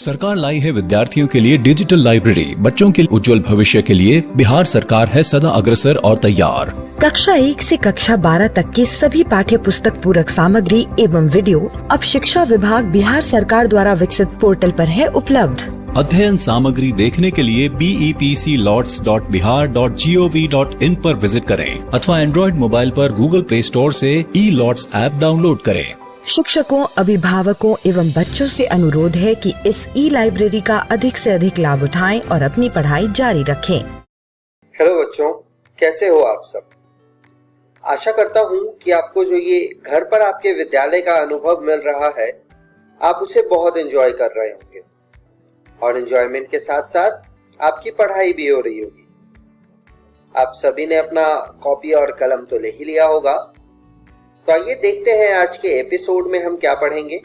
सरकार लाई है विद्यार्थियों के लिए डिजिटल लाइब्रेरी। बच्चों के उज्जवल भविष्य के लिए बिहार सरकार है सदा अग्रसर और तैयार। कक्षा 1 से कक्षा 12 तक की सभी पाठ्य पुस्तक पूरक सामग्री एवं वीडियो अब शिक्षा विभाग बिहार सरकार द्वारा विकसित पोर्टल पर है उपलब्ध। अध्ययन सामग्री देखने के लिए BEPCLOTS.bihar.gov.in पर विजिट करें अथवा एंड्रॉइड मोबाइल पर गूगल प्ले स्टोर से E-LOTS ऐप डाउनलोड करें। शिक्षकों, अभिभावकों एवं बच्चों से अनुरोध है कि इस ई-लाइब्रेरी का अधिक से अधिक लाभ उठाएं और अपनी पढ़ाई जारी रखें। हेलो बच्चों, कैसे हो आप सब? आशा करता हूँ कि आपको जो ये घर पर आपके विद्यालय का अनुभव मिल रहा है, आप उसे बहुत एंजॉय कर रहे होंगे और एंजॉयमेंट के साथ साथ आपकी पढ़ाई भी हो रही होगी। आप सभी ने अपना कॉपी और कलम तो ले ही लिया होगा, तो आइए देखते हैं आज के एपिसोड में हम क्या पढ़ेंगे।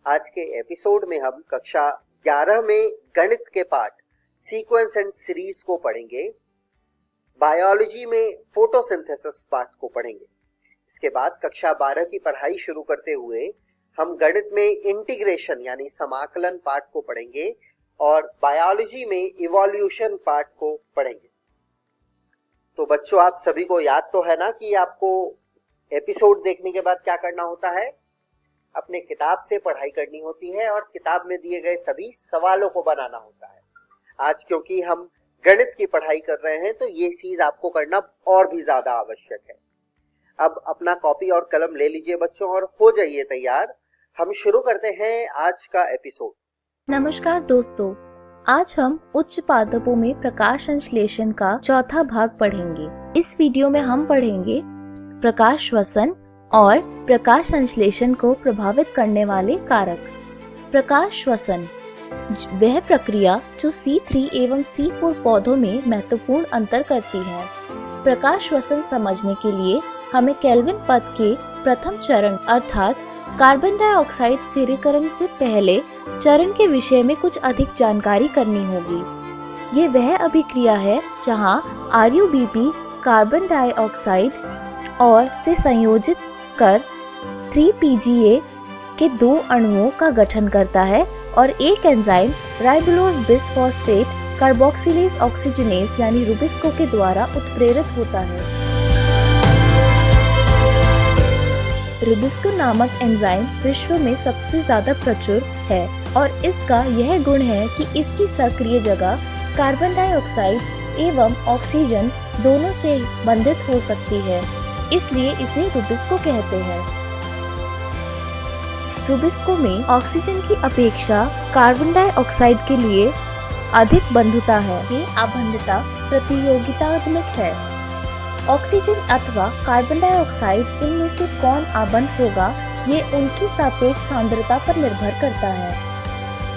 आज के एपिसोड में हम कक्षा 11 में गणित के पाठ सीक्वेंस एंड सीरीज को पढ़ेंगे। बायोलॉजी में फोटोसिंथेसिस पाठ को पढ़ेंगे। इसके बाद कक्षा 12 की पढ़ाई शुरू करते हुए हम गणित में इंटीग्रेशन यानी समाकलन पाठ को पढ़ेंगे और बायोलॉजी में इवोल्यूशन पाठ को पढ़ेंगे। तो बच्चों, आप सभी को याद तो है ना कि आपको एपिसोड देखने के बाद क्या करना होता है? अपने किताब से पढ़ाई करनी होती है और किताब में दिए गए सभी सवालों को बनाना होता है। आज क्योंकि हम गणित की पढ़ाई कर रहे हैं तो ये चीज आपको करना और भी ज्यादा आवश्यक है। अब अपना कॉपी और कलम ले लीजिए बच्चों और हो जाइए तैयार। हम शुरू करते हैं आज का एपिसोड। नमस्कार दोस्तों, आज हम उच्च पादपों में प्रकाश संश्लेषण का चौथा भाग पढ़ेंगे। इस वीडियो में हम पढ़ेंगे प्रकाश श्वसन और प्रकाश संश्लेषण को प्रभावित करने वाले कारक। प्रकाश श्वसन वह प्रक्रिया जो C3 एवं C4 पौधों में महत्वपूर्ण अंतर करती है। प्रकाश श्वसन समझने के लिए हमें केल्विन पद के प्रथम चरण अर्थात कार्बन डाइऑक्साइड स्थिरीकरण से पहले चरण के विषय में कुछ अधिक जानकारी करनी होगी। ये वह अभिक्रिया है जहां RuBP कार्बन डाइऑक्साइड और से संयोजित कर 3-PGA के 2 अणुओं का गठन करता है और एक एंजाइम राइबोलोज बिसफॉस्फेट कार्बोक्सिलेज ऑक्सीजनेज यानी रुबिस्को के द्वारा उत्प्रेरित होता है। रुबिस्को नामक एंजाइम विश्व में सबसे ज्यादा प्रचुर है और इसका यह गुण है कि इसकी सक्रिय जगह कार्बन डाइऑक्साइड एवं ऑक्सीजन दोनों से बंधित हो सकती है, इसलिए इसे रुबिस्को कहते हैं। रुबिस्को में ऑक्सीजन की अपेक्षा कार्बन डाइऑक्साइड के लिए अधिक बंधुता है। ये अबंधुता प्रतियोगितात्मक है। ऑक्सीजन अथवा कार्बन डाइऑक्साइड इनमें से कौन आबंध होगा ये उनकी सापेक्ष सांद्रता पर निर्भर करता है।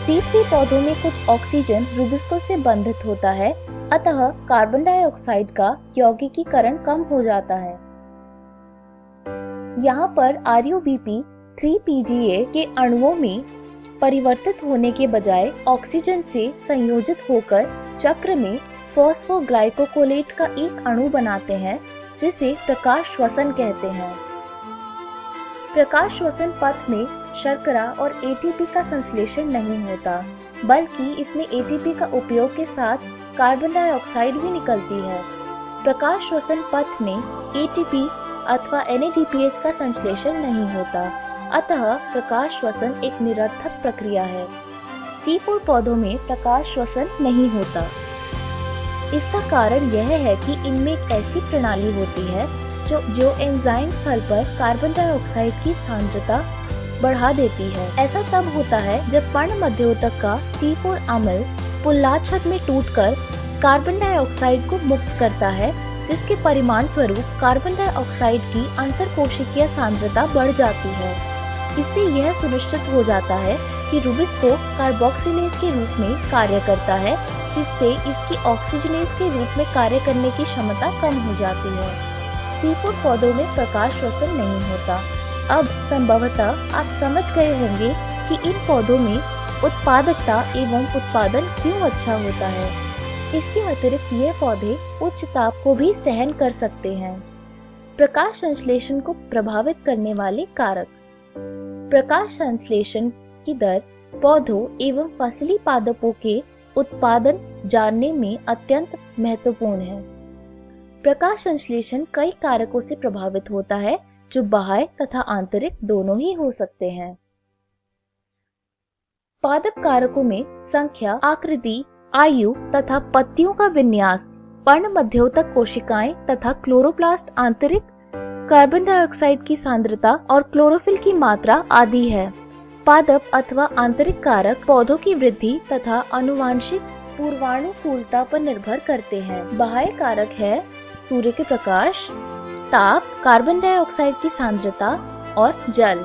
C3 पौधों में कुछ ऑक्सीजन रुबिस्को से बंधित होता है, अतः कार्बन डाइऑक्साइड का यौगिकीकरण कम हो जाता है। यहाँ पर RuBP 3-PGA के अणुओं में परिवर्तित होने के बजाय ऑक्सीजन से संयोजित होकर चक्र में फॉस्फोग्लाइकोलेट का एक अणु बनाते हैं, जिसे प्रकाश श्वसन कहते हैं। प्रकाश श्वसन पथ में शर्करा और ATP का संश्लेषण नहीं होता, बल्कि इसमें ATP का उपयोग के साथ कार्बन डाइऑक्साइड भी निकलती है। प्रकाश श्वसन पथ में ATP अथवा NADPH का संश्लेषण नहीं होता, अतः प्रकाश श्वसन एक निरर्थक प्रक्रिया है। C4 पौधों में प्रकाश श्वसन नहीं होता। इसका कारण यह है कि इनमें एक ऐसी प्रणाली होती है जो एंजाइम स्थल पर कार्बन डाइऑक्साइड की सांद्रता बढ़ा देती है। ऐसा तब होता है जब पर्ण मध्योतक का C4 अम्ल पुल्लाछद में टूटकर कार्बन डाइऑक्साइड को मुक्त करता है, जिसके परिणाम स्वरूप कार्बन डाइऑक्साइड की अंतरकोशिकीय सांद्रता बढ़ जाती है। इससे यह सुनिश्चित हो जाता है कि रुबिस्को कार्बोक्सिलेज के रूप में कार्य करता है, जिससे इसकी ऑक्सीजनेज के रूप में कार्य करने की क्षमता कम हो जाती है। C4 पौधों में प्रकाश श्वसन नहीं होता। अब संभवतः आप समझ गए होंगे कि इन पौधों में उत्पादकता एवं उत्पादन क्यों अच्छा होता है। इसके अतिरिक्त ये पौधे उच्च ताप को भी सहन कर सकते हैं। प्रकाश संश्लेषण को प्रभावित करने वाले कारक। प्रकाश संश्लेषण की दर पौधों एवं फसली पादपों के उत्पादन जानने में अत्यंत महत्वपूर्ण है। प्रकाश संश्लेषण कई कारकों से प्रभावित होता है जो बाह्य तथा आंतरिक दोनों ही हो सकते हैं। पादप कारकों में संख्या, आकृति, आयु तथा पत्तियों का विन्यास, पर्ण मध्योतक कोशिकाएं तथा क्लोरोप्लास्ट, आंतरिक कार्बन डाइऑक्साइड की सांद्रता और क्लोरोफिल की मात्रा आदि है। पादप अथवा आंतरिक कारक पौधों की वृद्धि तथा आनुवांशिक पूर्वानुकूलता पर निर्भर करते हैं। बाह्य कारक है सूर्य के प्रकाश, ताप, कार्बन डाइऑक्साइड की सांद्रता और जल।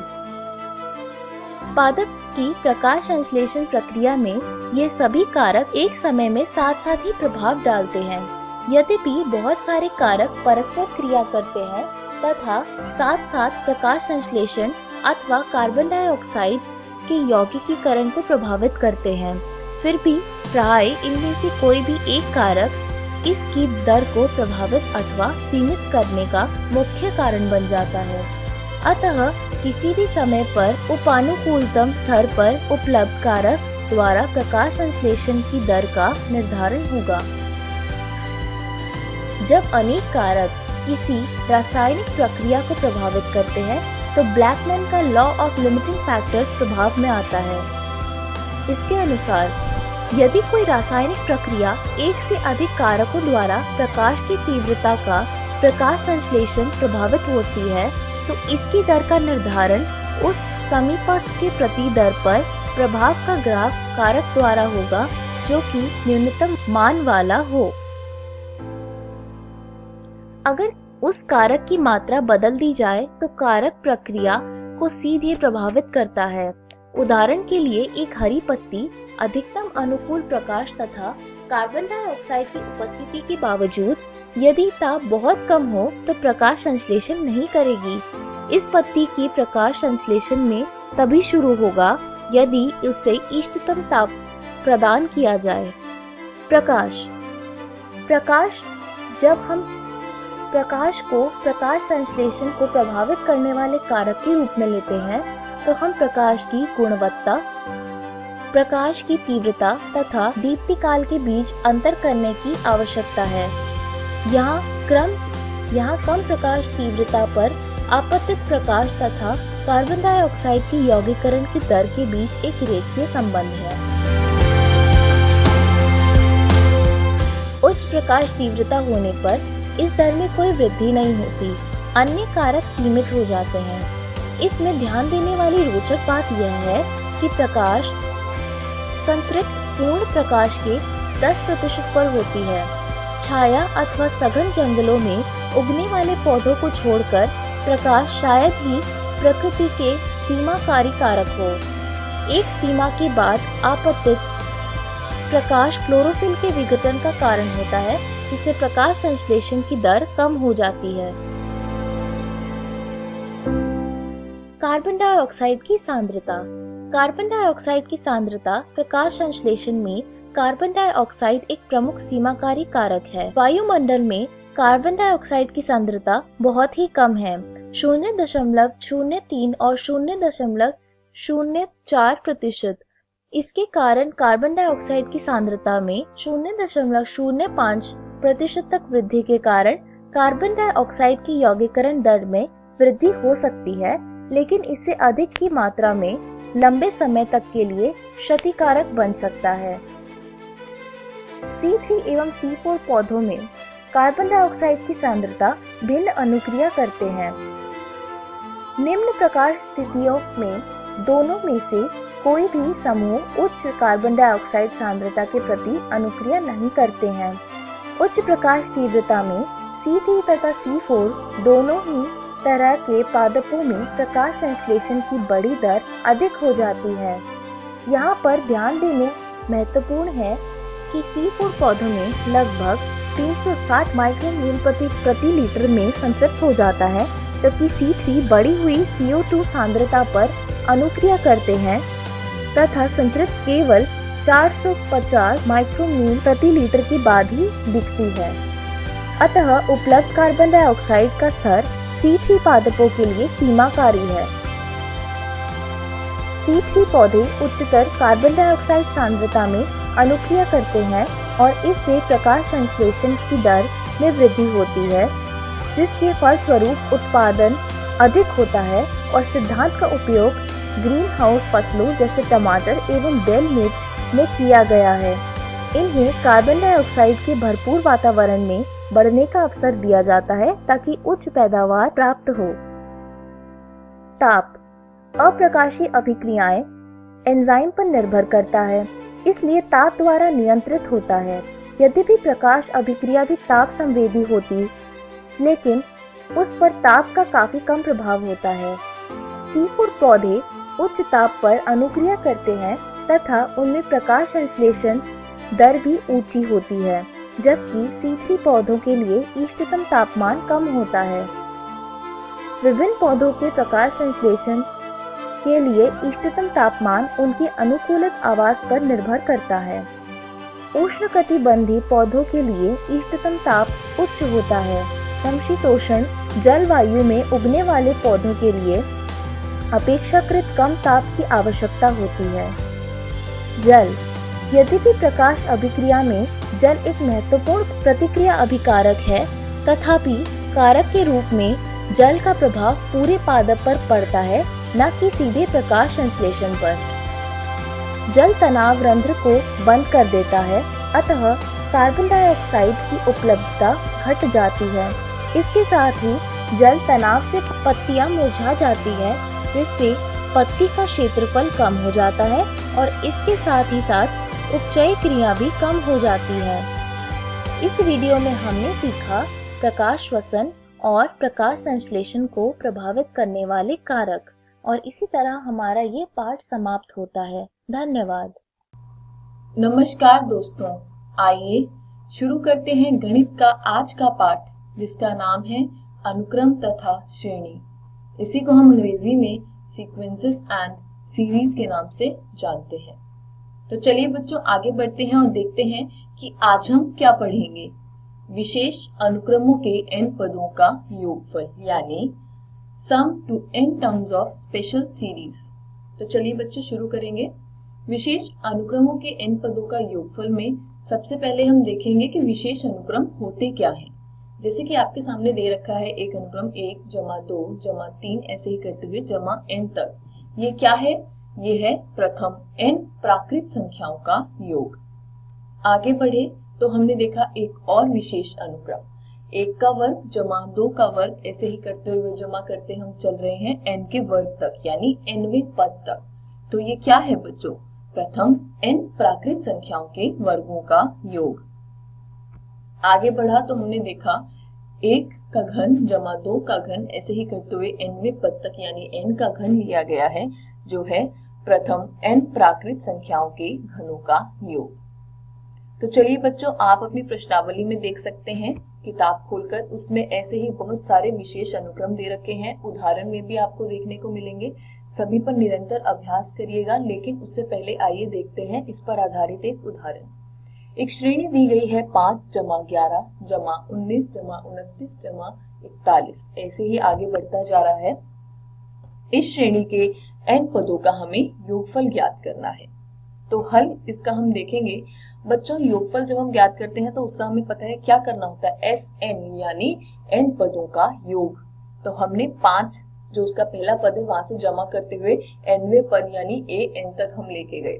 पादप की प्रकाश संश्लेषण प्रक्रिया में ये सभी कारक एक समय में साथ साथ ही प्रभाव डालते हैं। यद्यपि बहुत सारे कारक परस्पर क्रिया करते हैं तथा साथ साथ प्रकाश संश्लेषण अथवा कार्बन डाइऑक्साइड के यौगिकीकरण को प्रभावित करते हैं, फिर भी प्राय इनमें से कोई भी एक कारक इसकी दर को प्रभावित अथवा सीमित करने का मुख्य कारण बन जाता है। अतः किसी भी समय पर उपानुकूलतम स्तर पर उपलब्ध कारक द्वारा प्रकाश संश्लेषण की दर का निर्धारण होगा। जब अनेक कारक किसी रासायनिक प्रक्रिया को प्रभावित करते हैं तो ब्लैकमैन का लॉ ऑफ लिमिटिंग फैक्टर्स प्रभाव में आता है। इसके अनुसार यदि कोई रासायनिक प्रक्रिया एक से अधिक कारकों द्वारा प्रकाश की तीव्रता का प्रकाश संश्लेषण प्रभावित होती है तो इसकी दर का निर्धारण उस समीपस्थ के प्रति दर पर प्रभाव का ग्राफ कारक द्वारा होगा जो कि न्यूनतम मान वाला हो। अगर उस कारक की मात्रा बदल दी जाए तो कारक प्रक्रिया को सीधे प्रभावित करता है। उदाहरण के लिए एक हरी पत्ती अधिकतम अनुकूल प्रकाश तथा कार्बन डाइऑक्साइड की उपस्थिति के बावजूद यदि ताप बहुत कम हो तो प्रकाश संश्लेषण नहीं करेगी। इस पत्ती की प्रकाश संश्लेषण में तभी शुरू होगा यदि उसे इष्टतम ताप प्रदान किया जाए। प्रकाश जब हम प्रकाश को प्रकाश संश्लेषण को प्रभावित करने वाले कारक के रूप में लेते हैं तो हम प्रकाश की गुणवत्ता, प्रकाश की तीव्रता तथा दीप्ति काल के बीच अंतर करने की आवश्यकता है। यहाँ कम प्रकाश तीव्रता पर आपतित प्रकाश तथा कार्बन डाइऑक्साइड की यौगिकरण की दर के बीच एक रेखीय संबंध है। उच्च प्रकाश तीव्रता होने पर इस दर में कोई वृद्धि नहीं होती, अन्य कारक सीमित हो जाते हैं। इसमें ध्यान देने वाली रोचक बात यह है कि प्रकाश संतृप्त पूर्ण प्रकाश के 10% पर होती है। छाया अथवा सघन जंगलों में उगने वाले पौधों को छोड़कर प्रकाश शायद ही प्रकृति के सीमाकारी कारक हो। एक सीमा के बाद आपतित प्रकाश क्लोरोफिल के विघटन का कारण होता है, जिससे प्रकाश संश्लेषण की दर कम हो जाती है। कार्बन डाइऑक्साइड की सांद्रता। कार्बन डाइऑक्साइड की सांद्रता प्रकाश संश्लेषण में कार्बन डाइऑक्साइड एक प्रमुख सीमाकारी कारक है। वायुमंडल में कार्बन डाइऑक्साइड की सांद्रता बहुत ही कम है, 0.03 और 0.04%। इसके कारण कार्बन डाइऑक्साइड की सांद्रता में 0.05% तक वृद्धि के कारण कार्बन डाइऑक्साइड की यौगिकरण दर में वृद्धि हो सकती है, लेकिन इससे अधिक की मात्रा में लंबे समय तक के लिए क्षतिकारक बन सकता है। C3 एवं C4 पौधों में कार्बन डाइऑक्साइड की सांद्रता भिन्न अनुक्रिया करते हैं। निम्न प्रकाश स्थितियों में दोनों में से कोई भी समूह उच्च कार्बन डाइऑक्साइड सांद्रता के प्रति अनुक्रिया नहीं करते हैं। उच्च प्रकाश तीव्रता में C3 तथा C4 दोनों ही तरह के पादपों में प्रकाश संश्लेषण की बड़ी दर अधिक हो जाती है। यहाँ पर ध्यान देने महत्वपूर्ण है कि C4 पौधों में लगभग 360 माइक्रोमोल प्रति लीटर में संतृप्त हो जाता है, जबकि C3 बढ़ी हुई CO2 सांद्रता पर अनुक्रिया करते हैं तथा संतृप्त केवल 450 माइक्रोमोल प्रति लीटर के बाद ही दिखती है। अतः उपलब्ध कार्बन डाइऑक्साइड का स्तर C3 पादपों के लिए सीमाकारी है। C3 पौधे उच्चतर कार्बन डाइऑक्साइड सांद्रता में अनुक्रिया करते हैं और इससे प्रकाश संश्लेषण की दर में वृद्धि होती है, जिसके फलस्वरूप उत्पादन अधिक होता है और सिद्धांत का उपयोग ग्रीन हाउस फसलों जैसे टमाटर एवं बेल मिर्च में किया गया है। इन्हें कार्बन डाइऑक्साइड के भरपूर वातावरण में बढ़ने का अवसर दिया जाता है ताकि उच्च पैदावार प्राप्त हो। ताप अप्रकाशीय अभिक्रियाएं एंजाइम पर निर्भर करता है, इसलिए ताप द्वारा नियंत्रित होता है। यद्यपि प्रकाश अभिक्रिया भी ताप संवेदी होती, लेकिन उस पर ताप का काफी कम प्रभाव होता है। C4 पौधे उच्च ताप पर अनुक्रिया करते हैं तथा उनमें प्रकाश संश्लेषण दर भी ऊंची होती है, जबकि C3 पौधों के लिए इष्टतम तापमान कम होता है। विभिन्न पौधों के प्रकाश संश्लेषण के लिए इष्टतम तापमान उनके अनुकूलित आवास पर निर्भर करता है। उष्णकटिबंधीय पौधों के लिए इष्टतम ताप उच्च होता है। समशीतोष्ण जलवायु में उगने वाले पौधों के लिए अपेक्षाकृत कम ताप की आवश्यकता होती है। जल यद्यपि प्रकाश अभिक्रिया में जल एक महत्वपूर्ण प्रतिक्रिया अभिकारक है, तथापि कारक के रूप में जल का प्रभाव पूरे पादप पर पड़ता है, न कि सीधे प्रकाश संश्लेषण पर। जल तनाव रंध्र को बंद कर देता है, अतः कार्बन डाइऑक्साइड की उपलब्धता घट जाती है। इसके साथ ही जल तनाव से पत्तियां मुरझा जाती है, जिससे पत्ती का क्षेत्रफल कम हो जाता है और इसके साथ ही साथ उपचय क्रिया भी कम हो जाती है। इस वीडियो में हमने सीखा प्रकाश श्वसन और प्रकाश संश्लेषण को प्रभावित करने वाले कारक, और इसी तरह हमारा ये पाठ समाप्त होता है। धन्यवाद। नमस्कार दोस्तों, आइए शुरू करते हैं गणित का आज का पाठ, जिसका नाम है अनुक्रम तथा श्रेणी। इसी को हम अंग्रेजी में सीक्वेंसेस एंड सीरीज के नाम से जानते हैं। तो चलिए बच्चों आगे बढ़ते हैं और देखते हैं कि आज हम क्या पढ़ेंगे। विशेष अनुक्रमों के n पदों का योगफल, यानी sum to n terms of special series. तो चलिए बच्चों शुरू करेंगे। विशेष अनुक्रमों के n पदों का योगफल में सबसे पहले हम देखेंगे कि विशेष अनुक्रम होते क्या हैं। जैसे कि आपके सामने दे रखा है एक अनुक्रम 1 जमा 2 जमा 3 ऐसे ही करते हुए जमा n तक। ये क्या है? ये है प्रथम n प्राकृत संख्याओं का योग। आगे बढ़े तो हमने देखा एक और विशेष अनुक्रम 1 का वर्ग जमा 2 का वर्ग ऐसे ही करते हुए जमा करते हम चल रहे हैं n के वर्ग तक, यानी nवें पद तक। तो ये क्या है बच्चों? प्रथम n प्राकृत संख्याओं के वर्गों का योग। आगे बढ़ा तो हमने देखा 1 का घन जमा 2 का घन ऐसे ही करते हुए nवें पद तक, यानी n का घन लिया गया है, जो है प्रथम n प्राकृत संख्याओं के घनों का योग। तो चलिए बच्चों आप अपनी प्रश्नावली में देख सकते हैं, किताब खोलकर उसमें ऐसे ही बहुत सारे विशेष अनुक्रम दे रखे हैं। उदाहरण में भी आपको देखने को मिलेंगे। सभी पर निरंतर अभ्यास करिएगा, लेकिन उससे पहले आइए देखते हैं इस पर आधारित एक उदाहरण। एक श्रेणी दी गई है 5 जमा 11 जमा 19 जमा 29 जमा 41, ऐसे ही आगे बढ़ता जा रहा है। इस श्रेणी के n पदों का हमें योगफल ज्ञात करना है। तो हल इसका हम देखेंगे। बच्चों योगफल जब हम ज्ञात करते हैं तो उसका हमें पता है क्या करना होता है, Sn यानी n पदों का योग। तो हमने 5 जो उसका पहला पद है वहां से जमा करते हुए nवें पद यानी an तक हम लेके गए।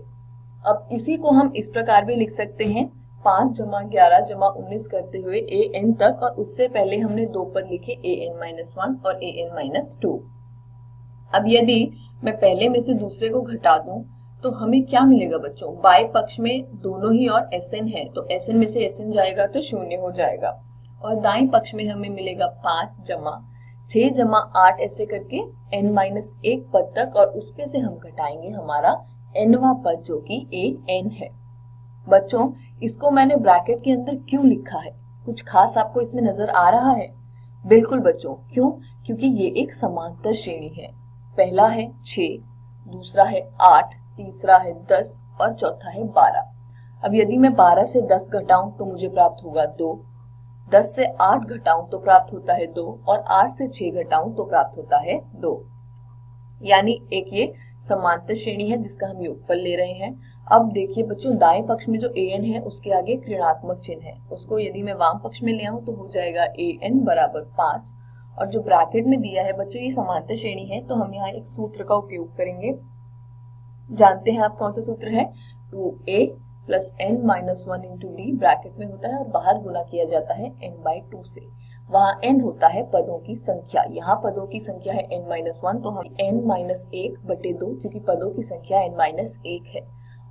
अब इसी को हम इस प्रकार भी लिख सकते हैं 5 जमा 11 जमा 19 करते हुए an तक, और उससे पहले हमने 2 पद लिखे an-1 और an-2। अब यदि मैं पहले में से दूसरे को घटा दूं तो हमें क्या मिलेगा बच्चों? बाएं पक्ष में दोनों ही और Sn है, तो Sn में से Sn जाएगा तो 0 हो जाएगा, और दाएं पक्ष में हमें मिलेगा 5 जमा 6 जमा 8 ऐसे करके n-1 पद तक, और उस पे से हम घटाएंगे हमारा nवां पद जो कि an है। बच्चों इसको मैंने ब्रैकेट के अंदर क्यों लिखा है? कुछ खास आपको इसमें नजर आ रहा है? बिल्कुल बच्चों, क्यों? क्योंकि ये एक समांतर श्रेणी है। पहला है 6, दूसरा है 8, तीसरा है 10 और चौथा है 12। अब यदि मैं 12 से 10 घटाऊं तो मुझे प्राप्त होगा 2, 10 से 8 घटाऊं तो प्राप्त होता है 2, और 8 से 6 घटाऊं तो प्राप्त होता है 2। यानी एक ये समांतर श्रेणी है जिसका हम योगफल ले रहे हैं। अब देखिए बच्चों, दाएं पक्ष में जो an है उसके आगे एक ऋणात्मक चिन्ह है, उसको यदि मैं वाम पक्ष में ले आऊं तो हो जाएगा an बराबर 5। और जो ब्रैकेट में दिया है बच्चों ये समांतर श्रेणी है, तो हम यहाँ एक सूत्र का उपयोग करेंगे। जानते हैं आप कौन सा सूत्र है, 2a plus n minus 1 into D bracket में होता है और बाहर गुना किया जाता है n/2 से। वहाँ n होता है पदों की संख्या, यहाँ पदों की संख्या है n-1, तो हम n-1/2 क्योंकि पदों की संख्या n-1 है।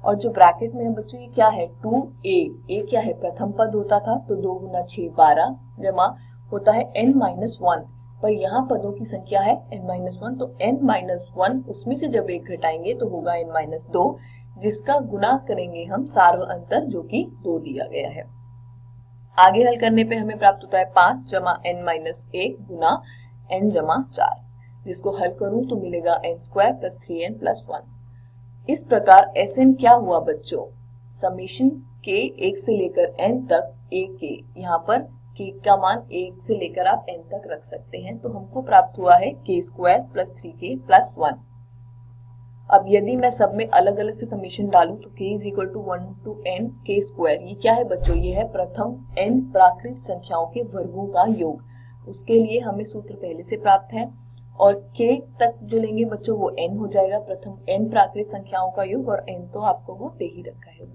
और जो ब्रैकेट में है बच्चों ये क्या है, 2a, a क्या है, प्रथम पद होता था, तो 2 गुना 6 12 जमा होता है n-1, पर यहाँ पदों की संख्या है n-1, तो n-1 उसमें से जब 1 घटाएंगे तो होगा n-2, जिसका गुना करेंगे हम सार्व अंतर जो कि 2 दिया गया है। आगे हल करने पे हमें प्राप्त होता है 5 जमा n-1 गुना n जमा 4, जिसको हल करूं तो मिलेगा n² प्लस 3n प्लस 1। इस प्रकार Sn क्या हुआ बच्चों, समेशन k 1 से लेकर n तक ak, यहाँ पर k का मान 1 से लेकर आप n तक रख सकते हैं, तो हमको प्राप्त हुआ है k² प्लस 3k प्लस 1। अब यदि मैं सब में अलग अलग से समेशन डालूं तो k is equal to 1 to n k², ये क्या है बच्चों, ये है प्रथम n प्राकृत संख्याओं के वर्गों का योग। उसके लिए हमें सूत्र पहले से प्राप्त है और k तक जो लेंगे बच्चों वो n हो जाएगा, प्रथम n प्राकृत संख्याओं का योग, और n तो आपको वो दे ही रखा है।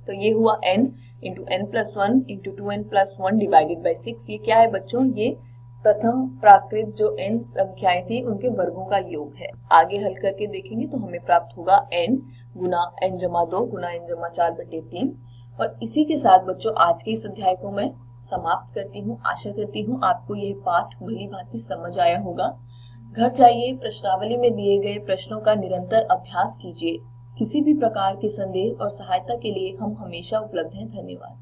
तो ये हुआ n into n plus 1 into 2n plus 1 divided by 6। ये क्या है बच्चों, ये प्रथम प्राकृत जो n संख्याएं थी उनके वर्गों का योग है। आगे हल करके देखेंगे तो हमें प्राप्त होगा n गुना n जमा 2 गुना n जमा 4/3। और इसी के साथ बच्चों आज के इस अध्याय को मैं समाप्त करती हूँ। आशा करती हूँ आपको यह पाठ भली भांति समझ आया होगा। घर जाइए, प्रश्नावली में दिए गए प्रश्नों का निरंतर अभ्यास कीजिए। किसी भी प्रकार के संदेह और सहायता के लिए हम हमेशा उपलब्ध हैं। धन्यवाद।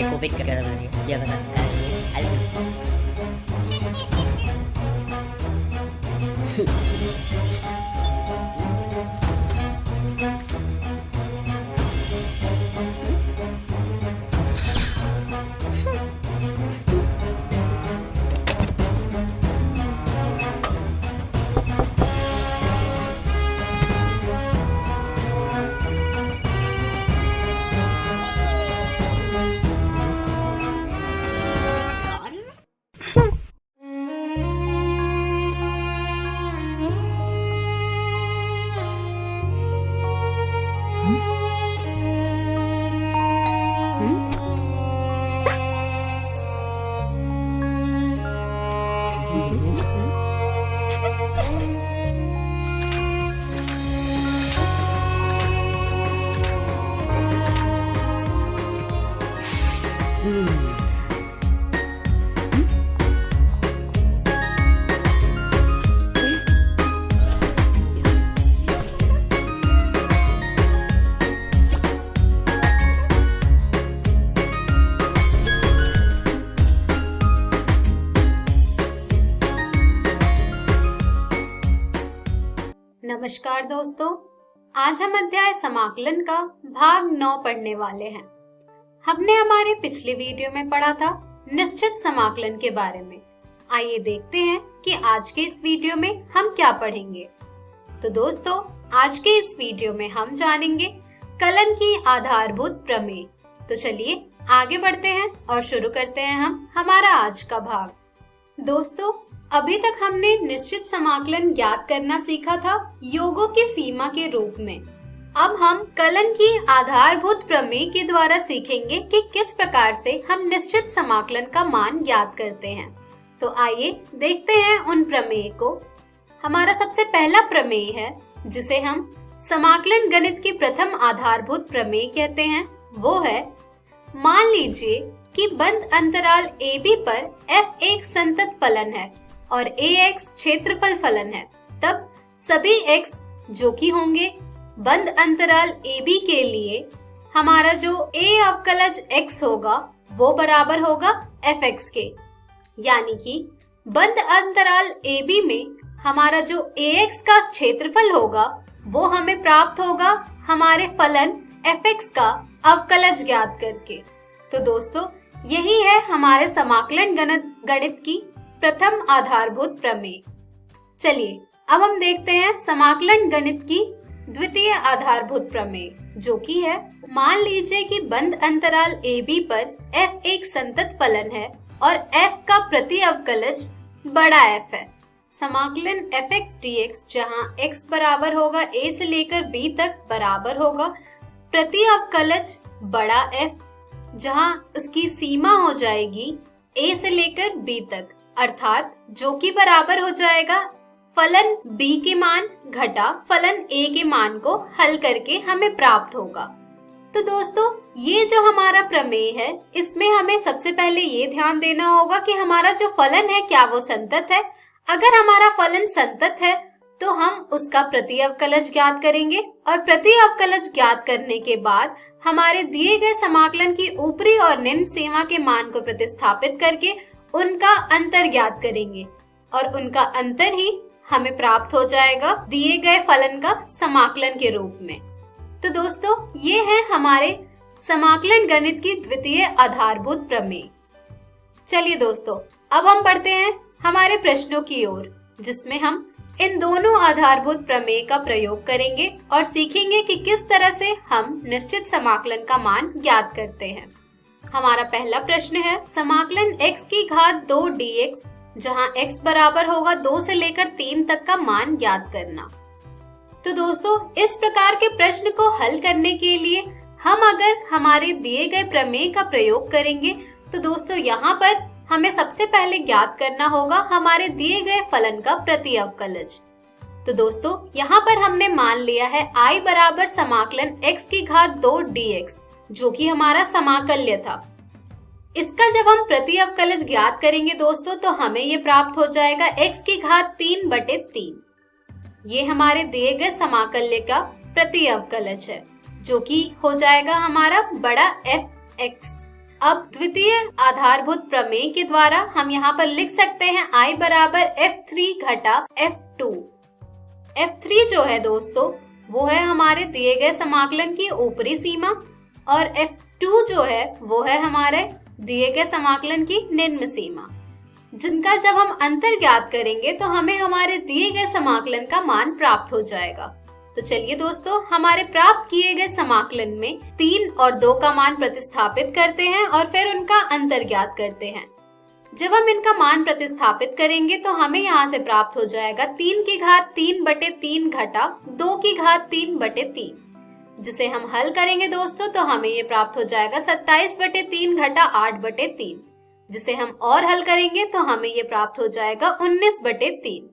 Covid ka naman dia kata नमस्कार दोस्तों, आज हम अध्याय समाकलन का भाग 9 पढ़ने वाले हैं। हमने हमारे पिछले वीडियो में पढ़ा था निश्चित समाकलन के बारे में। आइए देखते हैं कि आज के इस वीडियो में हम क्या पढ़ेंगे। तो दोस्तों, आज के इस वीडियो में हम जानेंगे कलन की आधारभूत प्रमेय। तो चलिए आगे बढ़ते हैं और शुरू करते हैं हम हमारा आज का भाग। दोस्तों, अभी तक हमने निश्चित समाकलन ज्ञात करना सीखा था योगों की सीमा के रूप में। अब हम कलन की आधारभूत प्रमेय के द्वारा सीखेंगे कि किस प्रकार से हम निश्चित समाकलन का मान ज्ञात करते हैं। तो आइए देखते हैं उन प्रमेय को। हमारा सबसे पहला प्रमेय है जिसे हम समाकलन गणित की प्रथम आधारभूत प्रमेय कहते हैं, वो है मान लीजिए कि बंद अंतराल AB पर f एक संतत फलन है और ax क्षेत्रफल फलन है, तब सभी x जो कि होंगे बंद अंतराल AB के लिए हमारा जो a अवकलज x होगा वो बराबर होगा fx के। यानी कि बंद अंतराल AB में हमारा जो ax का क्षेत्रफल होगा वो हमें प्राप्त होगा हमारे फलन fx का अवकलज ज्ञात करके। तो दोस्तों, यही है हमारे समाकलन गणित की प्रथम आधारभूत प्रमेय। चलिए अब हम देखते हैं समाकलन गणित की द्वितीय आधारभूत प्रमेय, जो कि है मान लीजिए कि बंद अंतराल AB पर f एक संतत फलन है और f का प्रति अवकलज बड़ा F है। समाकलन fx dx जहां x बराबर होगा a से लेकर b तक बराबर होगा प्रति अवकलज बड़ा F, जहां उसकी सीमा हो जाएगी a से लेकर b तक, अर्थात जो कि बराबर हो जाएगा फलन b के मान घटा फलन a के मान को हल करके हमें प्राप्त होगा। तो दोस्तों, ये जो हमारा प्रमेय है इसमें हमें सबसे पहले ये ध्यान देना होगा कि हमारा जो फलन है क्या वो संतत है। अगर हमारा फलन संतत है तो हम उसका प्रति अवकलज ज्ञात करेंगे और प्रति अवकलज ज्ञात करने के बाद हमारे दिए गए समाकलन की ऊपरी और निम्न सीमा के मान को प्रतिस्थापित करके उनका अंतर ज्ञात करेंगे और उनका अंतर ही हमें प्राप्त हो जाएगा दिए गए फलन का समाकलन के रूप में। तो दोस्तों, ये है हमारे समाकलन गणित की द्वितीय आधारभूत प्रमेय। चलिए दोस्तों, अब हम बढ़ते हैं हमारे प्रश्नों की ओर, जिसमें हम इन दोनों आधारभूत प्रमेय का प्रयोग करेंगे और सीखेंगे कि किस तरह से हम निश्चित समाकलन का मान ज्ञात करते हैं। हमारा पहला प्रश्न है समाकलन x की घात 2 dx जहां x बराबर होगा 2 से लेकर 3 तक का मान ज्ञात करना। तो दोस्तों, इस प्रकार के प्रश्न को हल करने के लिए हम अगर हमारे दिए गए प्रमेय का प्रयोग करेंगे तो दोस्तों यहाँ पर हमें सबसे पहले ज्ञात करना होगा हमारे दिए गए फलन का प्रति अवकलज। तो दोस्तों, यहाँ पर हमने मान लिया है I बराबर समाकलन x की घात 2 dx, जो कि हमारा समाकल्य था। इसका जब हम प्रति अवकलज ज्ञात करेंगे दोस्तों तो हमें ये प्राप्त हो जाएगा x की घात 3/3। ये हमारे दिए गए समाकल्य का प्रति अवकलज है, जो कि हो जाएगा हमारा बड़ा fx। अब द्वितीय आधारभूत प्रमेय के द्वारा हम यहाँ पर लिख सकते हैं I बराबर f3 घटा f2। f3 जो है दोस्तों वो है हमारे दिए गए समाकलन की ऊपरी सीमा और f2 जो है वो है हमारे दिए गए समाकलन की निम्न सीमा, जिनका जब हम अंतर ज्ञात करेंगे तो हमें हमारे दिए गए समाकलन का मान प्राप्त हो जाएगा। तो चलिए दोस्तों, हमारे प्राप्त किए गए समाकलन में 3 और 2 का मान प्रतिस्थापित करते हैं और फिर उनका अंतर ज्ञात करते हैं। जब हम इनका मान प्रतिस्थापित करेंगे तो हमें यहाँ से प्राप्त हो जाएगा 3 की घात 3/3 घटा 2 की घात 3/3, जिसे हम हल करेंगे दोस्तों तो हमें ये प्राप्त हो जाएगा 27/3 घटा 8/3, जिसे हम और हल करेंगे तो हमें ये प्राप्त हो जाएगा 19/3।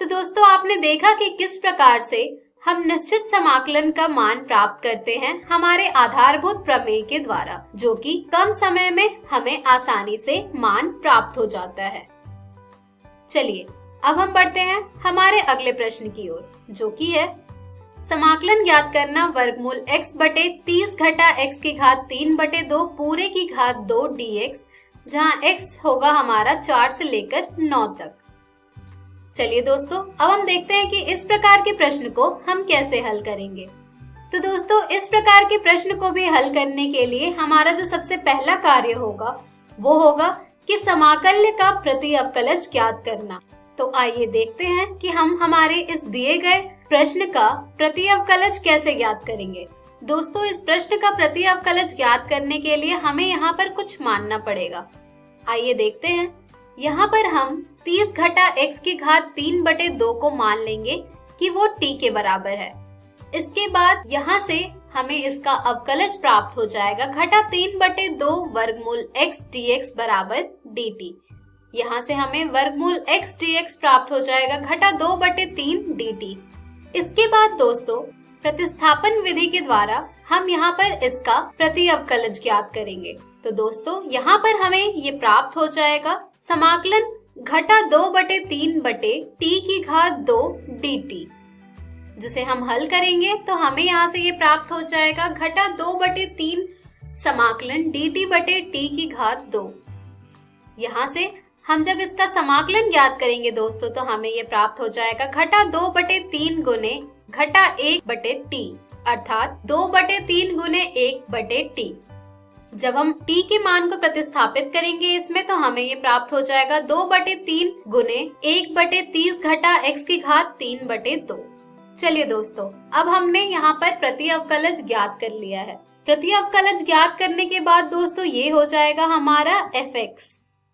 तो दोस्तों, आपने देखा कि किस प्रकार से हम निश्चित समाकलन का मान प्राप्त करते हैं हमारे आधारभूत प्रमेय के द्वारा, जो कि कम समय में हमें आसानी से मान प्राप्त हो जाता है। चलिए अब हम बढ़ते हैं हमारे अगले प्रश्न की ओर, जो कि है समाकलन ज्ञात करना वर्गमूल x बटे 30 घटा x की घात 3 बटे 2 पूरे की घात 2 dx, जहाँ x होगा हमारा 4 से लेकर 9 तक। चलिए दोस्तों अब हम देखते हैं कि इस प्रकार के प्रश्न को हम कैसे हल करेंगे। तो दोस्तों इस प्रकार के प्रश्न को भी हल करने के लिए हमारा जो सबसे पहला कार्य होगा वो होगा कि समाकल्य का प्रति अवकलज ज्ञात करना। तो आइए देखते हैं कि हम हमारे इस दिए गए प्रश्न का प्रति अवकलज कैसे ज्ञात करेंगे। दोस्तों इस प्रश्न का प्रति अवकलज ज्ञात करने के लिए हमें यहाँ पर कुछ मानना पड़ेगा। आइए देखते हैं। यहाँ पर हम 30 घटा x की घात 3 बटे 2 को मान लेंगे कि वो t के बराबर है। इसके बाद यहाँ से हमें इसका अवकलज प्राप्त हो जाएगा घटा 3 बटे 2 वर्गमूल x dx बराबर dt। यहाँ से हमें वर्गमूल x dx प्राप्त हो जाएगा घटा 2 बटे 3 dt। इसके बाद दोस्तों प्रतिस्थापन विधि के द्वारा हम यहाँ पर इसका प्रति अवकलज ज्ञात करेंगे। तो दोस्तों यहाँ पर हमें ये प्राप्त हो जाएगा समाकलन घटा 2 बटे 3 बटे t की घात 2 dt, जिसे हम हल करेंगे तो हमें यहाँ से ये प्राप्त हो जाएगा घटा 2 बटे 3 समाकलन dt बटे t की घात 2। यहाँ से हम जब इसका समाकलन ज्ञात करेंगे दोस्तों तो हमें ये प्राप्त हो जाएगा घटा 2 बटे 3 गुने घटा 1 बटे t, अर्थात 2 बटे 3 गुने 1 बटे t। जब हम t के मान को प्रतिस्थापित करेंगे इसमें तो हमें ये प्राप्त हो जाएगा 2 बटे 3 गुने 1 बटे 30 घटा x की घात 3 बटे 2। चलिए दोस्तों अब हमने यहाँ पर प्रति अवकलज ज्ञात कर लिया है। प्रति अवकलज ज्ञात करने के बाद दोस्तों ये हो जाएगा हमारा fx।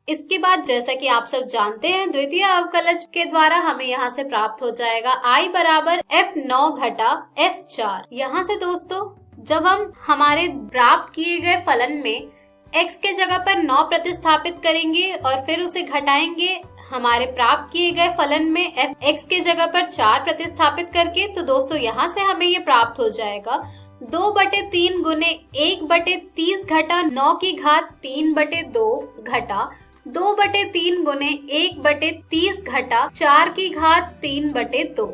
इसके बाद जैसा कि आप सब जानते हैं द्वितीय अवकलज के द्वारा हमें यहाँ से प्राप्त हो जाएगा I बराबर f9 घटा f4। यहाँ से दोस्तों जब हम हमारे प्राप्त किए गए फलन में x के जगह पर 9 प्रतिस्थापित करेंगे और फिर उसे घटाएंगे हमारे प्राप्त किए गए फलन में x के जगह पर 4 प्रतिस्थापित करके, तो दोस्तों यहाँ से हमें ये प्राप्त हो जाएगा 2 बटे 3 गुने 1 बटे 30 घटा 9 की घात 3 बटे 2 घटा 2 बटे 3 गुने 1 बटे 30 घटा 4 की घात 3 बटे 2,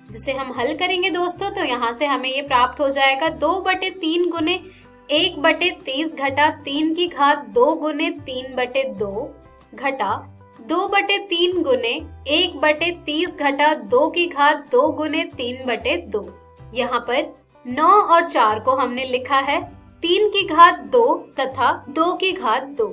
जिसे हम हल करेंगे दोस्तों तो यहाँ से हमें ये प्राप्त हो जाएगा 2 बटे 3 गुने 1 बटे 30 घटा 3 की घात 2 गुने 3 बटे 2 घटा 2 बटे 3 गुने 1 बटे 30 घटा 2 की घात 2 गुने 3 बटे 2। यहाँ पर 9 और 4 को हमने लिखा है 3 की घात 2 तथा 2 की घात 2।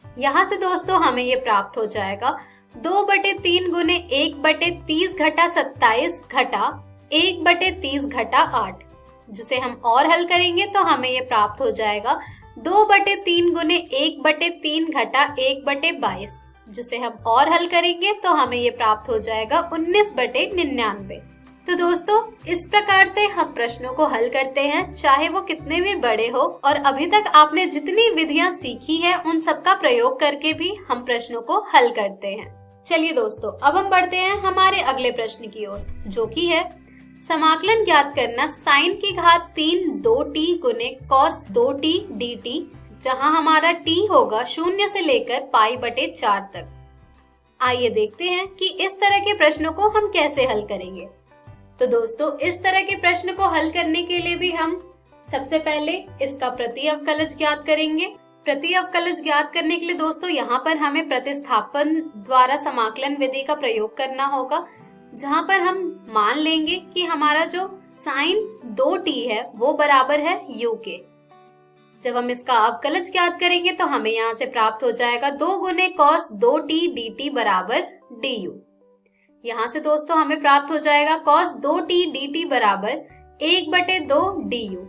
यहाँ से दोस्तों हमें ये प्राप्त हो जाएगा 2 बटे 3 गुने 1 बटे 30 घटा 27 घटा 1 बटे 30 घटा 8, जिसे हम और हल करेंगे तो हमें ये प्राप्त हो जाएगा 2 बटे 3 गुने 1 बटे 3 घटा 1 बटे 22, जिसे हम और हल करेंगे तो हमें ये प्राप्त हो जाएगा 19 बटे 99। तो दोस्तों इस प्रकार से हम प्रश्नों को हल करते हैं, चाहे वो कितने भी बड़े हो, और अभी तक आपने जितनी विधियां सीखी है उन सबका प्रयोग करके भी हम प्रश्नों को हल करते हैं। चलिए दोस्तों अब हम बढ़ते हैं हमारे अगले प्रश्न की ओर, जो कि है समाकलन ज्ञात करना साइन की घात 3 2t गुने कॉस 2t dt, जहां हमारा t होगा 0 से लेकर पाई बटे 4 तक। आइए देखते हैं कि इस तरह के प्रश्नों को हम कैसे हल करेंगे। तो दोस्तों इस तरह के प्रश्न को हल करने के लिए भी हम सबसे पहले इसका प्रति अवकलज ज्ञात करेंगे। प्रति अवकलज ज्ञात करने के लिए दोस्तों यहाँ पर हमें प्रतिस्थापन द्वारा समाकलन विधि का प्रयोग करना होगा, जहाँ पर हम मान लेंगे कि हमारा जो साइन 2t है वो बराबर है u के। जब हम इसका अवकलज ज्ञात करेंगे तो हमें यहाँ से प्राप्त हो जाएगा 2 गुने कॉस 2t dt बराबर du। यहाँ से दोस्तों हमें प्राप्त हो जाएगा cos 2t dt बराबर 1 बटे 2 du।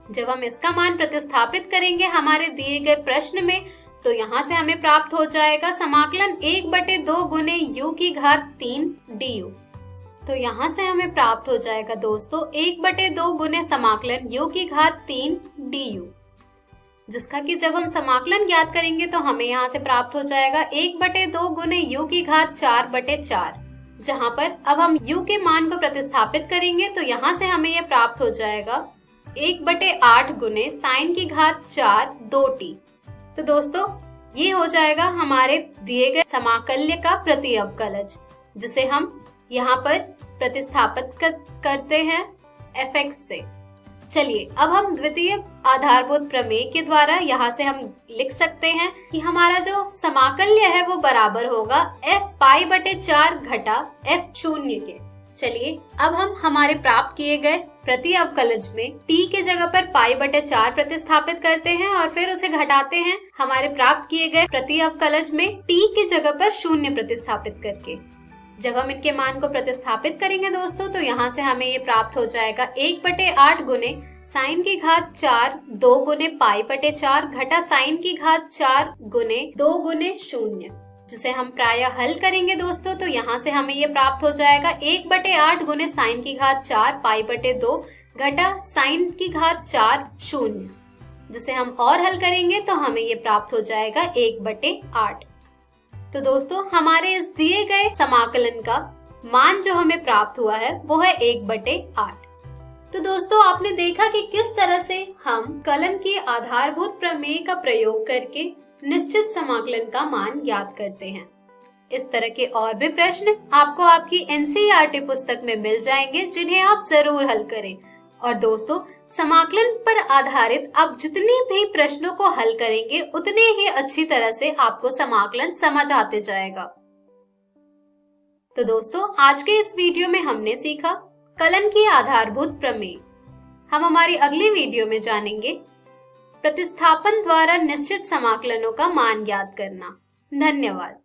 जब हम इसका मान प्रतिस्थापित करेंगे हमारे दिए गए प्रश्न में तो यहाँ से हमें प्राप्त हो जाएगा समाकलन 1 बटे 2 गुने u की घात 3 du। तो यहाँ से हमें प्राप्त हो जाएगा दोस्तों 1 बटे 2 गुने समाकलन u की घात 3 du, जिसका कि जब हम समाकलन ज्ञात करेंगे तो हमें यहाँ से प्राप्त हो जाएगा 1 बटे 2 गुने u की घात 4 बटे 4, जहाँ पर अब हम u के मान को प्रतिस्थापित करेंगे तो यहाँ से हमें यह प्राप्त हो जाएगा 1/8 गुने साइन की घात 4 2t। तो दोस्तों ये हो जाएगा हमारे दिए गए समाकल्य का प्रति अवकलज, जिसे हम यहाँ पर प्रतिस्थापित करते हैं fx से। चलिए अब हम द्वितीय आधारभूत प्रमेय के द्वारा यहाँ से हम लिख सकते हैं कि हमारा जो समाकल्य है वो बराबर होगा f π/4 घटा f शून्य के। चलिए अब हम हमारे प्राप्त किए गए प्रति अवकलज में t के जगह पर π/4 प्रतिस्थापित करते हैं और फिर उसे घटाते हैं हमारे प्राप्त किए गए प्रति अवकलज में t की जगह पर शून्य प्रतिस्थापित करके। जब हम इनके मान को प्रतिस्थापित करेंगे दोस्तों तो यहाँ से हमें ये प्राप्त हो जाएगा 1/8 गुने साइन की घात 4 2 गुने π/4 घटा साइन की घात 4 गुने 2 गुने 0, जिसे हम प्राय हल करेंगे दोस्तों तो यहाँ से हमें ये प्राप्त हो जाएगा 1/8 गुने साइन की घात 4 π/2 घटा साइन की घात 4 0, जिसे हम और हल करेंगे तो हमें ये प्राप्त हो जाएगा 1/8। तो दोस्तों हमारे इस दिए गए समाकलन का मान जो हमें प्राप्त हुआ है वो है 1/8। तो दोस्तों आपने देखा कि किस तरह से हम कलन की आधारभूत प्रमेय का प्रयोग करके निश्चित समाकलन का मान ज्ञात करते हैं। इस तरह के और भी प्रश्न आपको आपकी NCERT पुस्तक में मिल जाएंगे, जिन्हें आप जरूर हल करें। और दोस्तों समाकलन पर आधारित आप जितने भी प्रश्नों को हल करेंगे उतने ही अच्छी तरह से आपको समाकलन समझ आते जाएगा। तो दोस्तों आज के इस वीडियो में हमने सीखा कलन की आधारभूत प्रमेय। हम हमारी अगली वीडियो में जानेंगे प्रतिस्थापन द्वारा निश्चित समाकलनों का मान ज्ञात करना। धन्यवाद।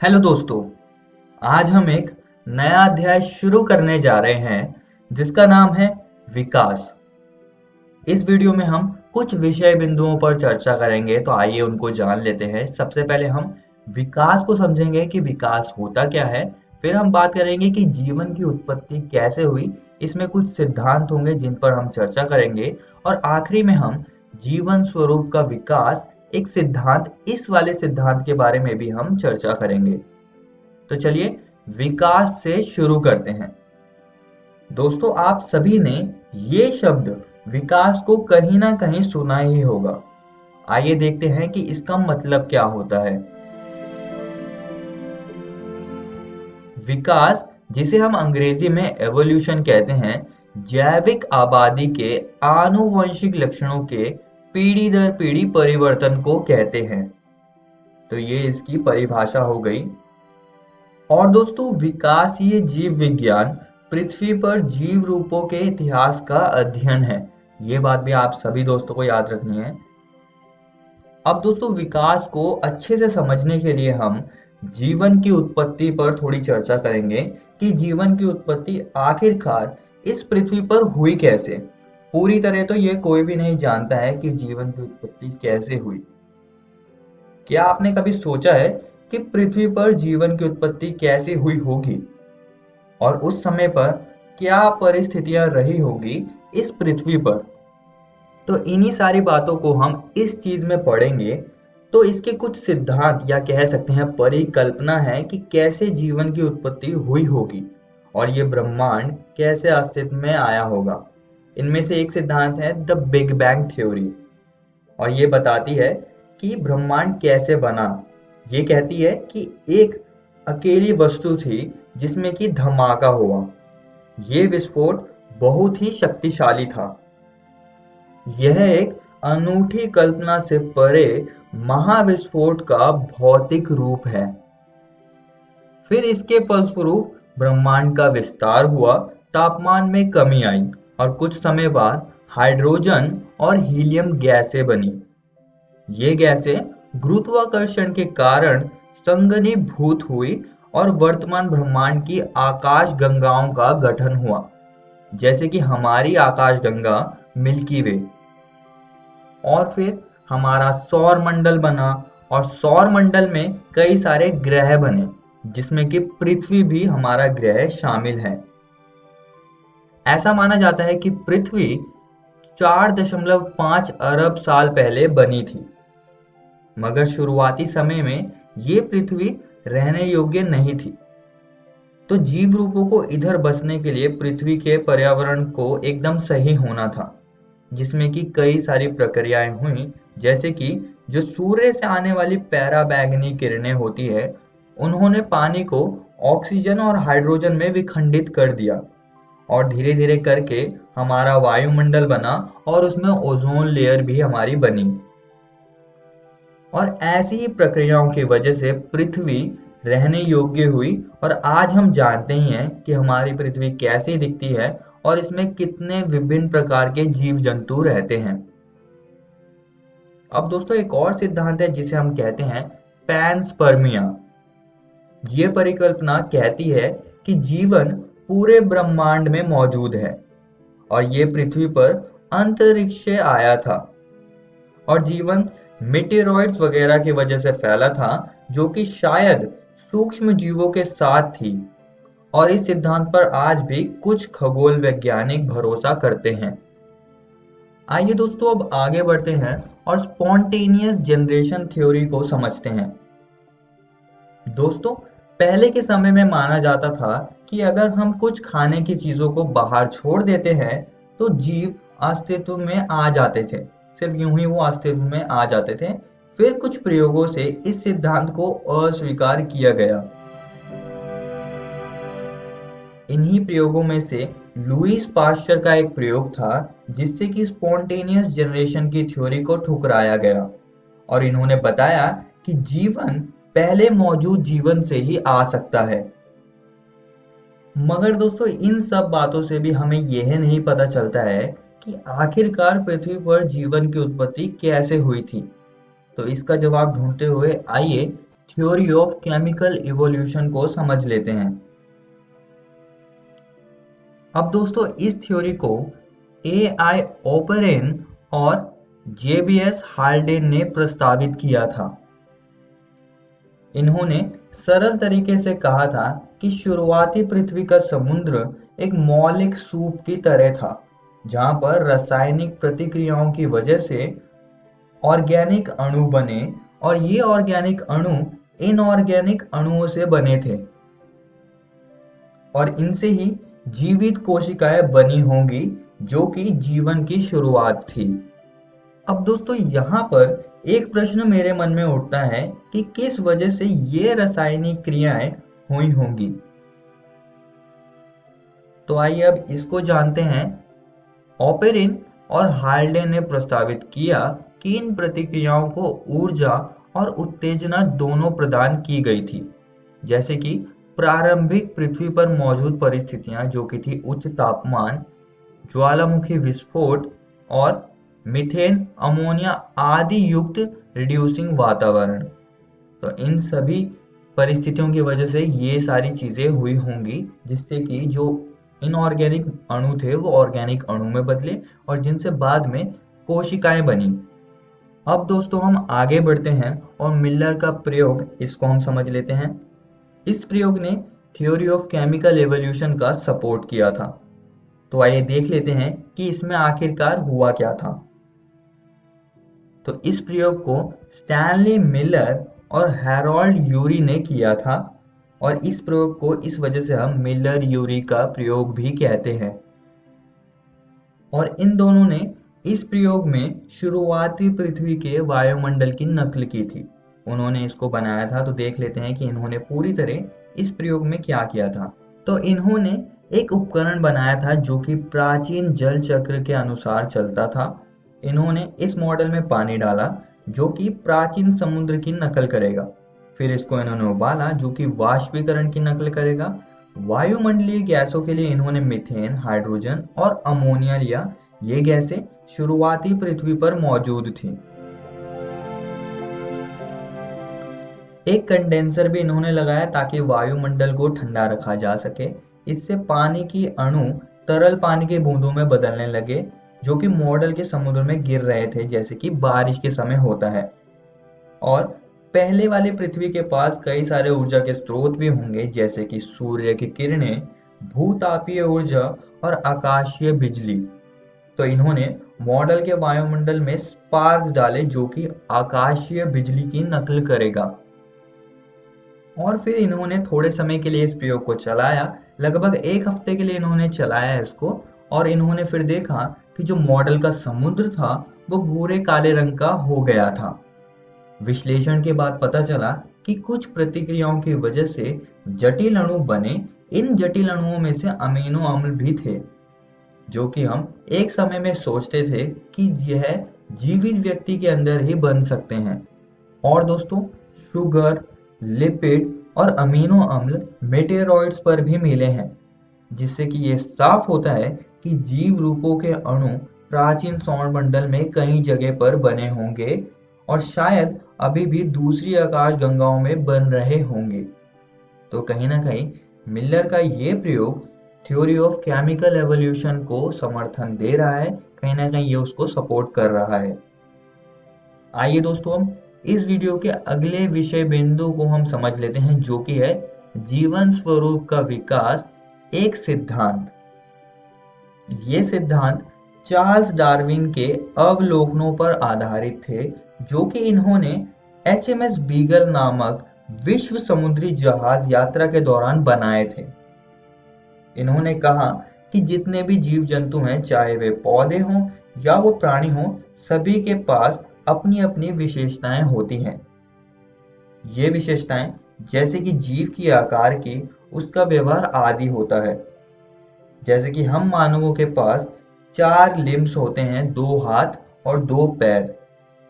हेलो दोस्तों, आज हम एक नया अध्याय शुरू करने जा रहे हैं जिसका नाम है विकास। इस वीडियो में हम कुछ विषय बिंदुओं पर चर्चा करेंगे, तो आइए उनको जान लेते हैं। सबसे पहले हम विकास को समझेंगे कि विकास होता क्या है, फिर हम बात करेंगे कि जीवन की उत्पत्ति कैसे हुई, इसमें कुछ सिद्धांत होंगे जिन पर हम चर्चा करेंगे, और आखिरी में हम जीवन स्वरूप का विकास एक सिद्धांत, इस वाले सिद्धांत के बारे में भी हम चर्चा करेंगे। तो चलिए विकास से शुरू करते हैं। दोस्तों आप सभी ने ये शब्द विकास को कहीं ना कहीं सुना ही होगा। आइए देखते हैं कि इसका मतलब क्या होता है। विकास, जिसे हम अंग्रेजी में एवोल्यूशन कहते हैं, जैविक आबादी के आनुवंशिक लक्षणों के पीढ़ी दर पीढ़ी परिवर्तन को कहते हैं। तो ये इसकी परिभाषा हो गई। और दोस्तों विकासीय जीव विज्ञान पृथ्वी पर जीव रूपों के इतिहास का अध्ययन है। ये बात भी आप सभी दोस्तों को याद रखनी है। अब दोस्तों विकास को अच्छे से समझने के लिए हम जीवन की उत्पत्ति पर थोड़ी चर्चा करेंगे कि जीवन की उत्पत्ति आखिरकार इस पृथ्वी पर हुई कैसे। पूरी तरह तो ये कोई भी नहीं जानता है कि जीवन की उत्पत्ति कैसे हुई। क्या आपने कभी सोचा है कि पृथ्वी पर जीवन की उत्पत्ति कैसे हुई होगी और उस समय पर क्या परिस्थितियां रही होगी इस पृथ्वी पर? तो इन्हीं सारी बातों को हम इस चीज में पढ़ेंगे। तो इसके कुछ सिद्धांत या कह सकते हैं परिकल्पना है कि कैसे जीवन की उत्पत्ति हुई होगी और ये ब्रह्मांड कैसे अस्तित्व में आया होगा। इनमें से एक सिद्धांत है द बिग बैंग थ्योरी, और ये बताती है कि ब्रह्मांड कैसे बना। ये कहती है कि एक अकेली वस्तु थी जिसमें कि धमाका हुआ। ये विस्फोट बहुत ही शक्तिशाली था। यह एक अनूठी कल्पना से परे महाविस्फोट का भौतिक रूप है। फिर इसके फलस्वरूप ब्रह्मांड का विस्तार हुआ, तापमान में कमी आई और कुछ समय बाद हाइड्रोजन और हीलियम गैसें बनी। ये गैसें गुरुत्वाकर्षण के कारण संघनीभूत हुई और वर्तमान ब्रह्मांड की आकाश गंगाओं का गठन हुआ, जैसे कि हमारी आकाश गंगा मिल्की वे। और फिर हमारा सौर मंडल बना और सौर मंडल में कई सारे ग्रह बने, जिसमें कि पृथ्वी भी हमारा ग्रह शामिल है। ऐसा माना जाता है कि पृथ्वी 4.5 अरब साल पहले बनी थी, मगर शुरुआती समय में ये पृथ्वी रहने योग्य नहीं थी। तो जीव रूपों को इधर बसने के लिए पृथ्वी के पर्यावरण को एकदम सही होना था, जिसमें कि कई सारी प्रक्रियाएं हुई, जैसे कि जो सूर्य से आने वाली पराबैंगनी किरणें होती है, उन्होंने पानी को ऑक्सीजन और हाइड्रोजन में विखंडित कर दिया और धीरे धीरे करके हमारा वायुमंडल बना और उसमें ओजोन लेयर भी हमारी बनी। और ऐसी ही प्रक्रियाओं की वजह से पृथ्वी रहने योग्य हुई और आज हम जानते ही हैं कि हमारी पृथ्वी कैसी दिखती है और इसमें कितने विभिन्न प्रकार के जीव जंतु रहते हैं। अब दोस्तों एक और सिद्धांत है जिसे हम कहते हैं पैनस्पर्मिया। ये परिकल्पना कहती है कि जीवन पूरे ब्रह्मांड में मौजूद है और ये पृथ्वी पर अंतरिक्ष से आया था और जीवन मेटेरॉइड्स वगैरह की वजह से फैला था, जो कि शायद सूक्ष्म जीवों के साथ थी। और इस सिद्धांत पर आज भी कुछ खगोल वैज्ञानिक भरोसा करते हैं। आइए दोस्तों अब आगे बढ़ते हैं और स्पॉन्टेनियस जनरेशन थ्योरी को समझते हैं। दोस्तों पहले के समय में माना जाता था कि अगर हम कुछ खाने की चीजों को बाहर छोड़ देते हैं तो जीव अस्तित्व में आ जाते थे, सिर्फ यूं ही वो अस्तित्व में आ जाते थे। फिर कुछ प्रयोगों से इस सिद्धांत को अस्वीकार किया गया। इन्हीं प्रयोगों में से लुईस पास्चर का एक प्रयोग था जिससे कि स्पॉन्टेनियस जनरेशन की थ्योरी को ठुकराया गया और इन्होंने बताया कि जीवन पहले मौजूद जीवन से ही आ सकता है। मगर दोस्तों इन सब बातों से भी हमें यह नहीं पता चलता है कि आखिरकार पृथ्वी पर जीवन की उत्पत्ति कैसे हुई थी। तो इसका जवाब ढूंढते हुए आइए थ्योरी ऑफ केमिकल इवोल्यूशन को समझ लेते हैं। अब दोस्तों इस थ्योरी को A.I. ओपेरेन और J.B.S. हाल्डेन ने प्रस्तावित किया था। इन्होंने सरल तरीके से कहा था कि शुरुआती पृथ्वी का समुद्र एक मौलिक सूप की तरह था, जहां पर रासायनिक प्रतिक्रियाओं की वजह से ऑर्गेनिक अणु बने और ये ऑर्गेनिक अणु इनऑर्गेनिक अणुओं से बने थे और इनसे ही जीवित कोशिकाएं बनी होंगी, जो कि जीवन की शुरुआत थी। अब दोस्तों यहाँ पर एक प्रश्न मेरे मन में उठता है कि किस वजह से ये रासायनिक क्रियाएं हुई होंगी। तो आइए अब इसको जानते हैं। ओपेरिन और हाल्डेन ने प्रस्तावित किया कि इन प्रतिक्रियाओं को ऊर्जा और उत्तेजना दोनों प्रदान की गई थी, जैसे कि प्रारंभिक पृथ्वी पर मौजूद परिस्थितियां जो कि थी उच्च तापमान, ज्वालामुखी विस्फोट और मीथेन, अमोनिया आदि युक्त रिड्यूसिंग वातावरण। तो इन सभी परिस्थितियों की वजह से ये सारी चीजें हुई होंगी, जिससे कि जो इनऑर्गेनिक अणु थे वो ऑर्गेनिक अणु में बदले और जिनसे बाद में कोशिकाएं बनी। अब दोस्तों हम आगे बढ़ते हैं और मिलर का प्रयोग, इसको हम समझ लेते हैं। इस प्रयोग ने थ्योरी ऑफ केमिकल एवोल्यूशन का सपोर्ट किया था। तो आइए देख लेते हैं कि इसमें आखिरकार हुआ क्या था। तो इस प्रयोग को स्टैनली मिलर और हैरोल्ड यूरी ने किया था और इस प्रयोग को इस वजह से हम मिलर यूरी का प्रयोग भी कहते हैं। और इन दोनों ने इस प्रयोग में शुरुआती पृथ्वी के वायुमंडल की नकल की थी। उन्होंने इसको बनाया था। तो देख लेते हैं कि इन्होंने पूरी तरह इस प्रयोग में क्या किया था। तो इन्होंने एक उपकरण बनाया था जो कि प्राचीन जल चक्र के अनुसार चलता था। इन्होंने इस मॉडल में पानी डाला जो कि प्राचीन समुद्र की नकल करेगा। फिर इसको इन्होंने उबाला जो कि वाष्पीकरण की नकल करेगा। वायुमंडलीय गैसों के लिए इन्होंने मीथेन, हाइड्रोजन और अमोनिया लिया। ये गैसें शुरुआती पृथ्वी पर मौजूद थी। एक कंडेंसर भी इन्होंने लगाया ताकि वायुमंडल को ठंडा रखा जा सके। इससे पानी की अणु तरल पानी की बूंदों में बदलने लगे, जो कि मॉडल के समुद्र में गिर रहे थे, जैसे कि बारिश के समय होता है। और पहले वाली पृथ्वी के पास कई सारे ऊर्जा के स्रोत भी होंगे, जैसे कि सूर्य की किरणें, भूतापीय ऊर्जा और आकाशीय बिजली। तो इन्होंने मॉडल के वायुमंडल में स्पार्क्स डाले, जो कि आकाशीय बिजली की नकल करेगा। और फिर इन्होंने थोड़े समय के लिए इस प्रयोग को चलाया, लगभग 1 हफ्ते के लिए इन्होंने चलाया इसको। और इन्होंने फिर देखा कि जो मॉडल का समुद्र था वो भूरे काले रंग का हो गया था। विश्लेषण के बाद पता चला कि कुछ प्रतिक्रियाओं की वजह से जटिल अणु बने। इन जटिल अणुओं में से अमीनो अम्ल भी थे, जो कि हम एक समय में सोचते थे कि यह जीवित व्यक्ति के अंदर ही बन सकते हैं। और दोस्तों, शुगर, लिपिड और अमीनो अम्ल मेटेरॉइड्स पर भी मिले हैं, जिससे कि ये साफ होता है कि जीव रूपों के अणु प्राचीन सौरमंडल में कई जगह पर बने होंगे और शायद अभी भी दूसरी आकाश गंगाओं में बन रहे होंगे। तो कहीं ना कहीं मिलर का ये प्रयोग थ्योरी ऑफ केमिकल एवोल्यूशन को समर्थन दे रहा है, कहीं ना कहीं ये उसको सपोर्ट कर रहा है। आइए दोस्तों, हम इस वीडियो के अगले विषय बिंदु को हम समझ लेते हैं, जो कि है जीवन स्वरूप का विकास, एक सिद्धांत। ये सिद्धांत चार्ल्स डार्विन के अवलोकनों पर आधारित थे, जो कि इन्होंने HMS बीगल नामक विश्व समुद्री जहाज यात्रा के दौरान बनाए थे। इन्होंने कहा कि जितने भी जीव जंतु हैं, चाहे वे पौधे हों या वो प्राणी हों, सभी के पास अपनी अपनी विशेषताएं होती हैं। ये विशेषताएं जैसे कि जीव की आकार की, उसका व्यवहार आदि होता है। जैसे कि हम मानवों के पास 4 लिम्स होते हैं, 2 हाथ और 2 पैर,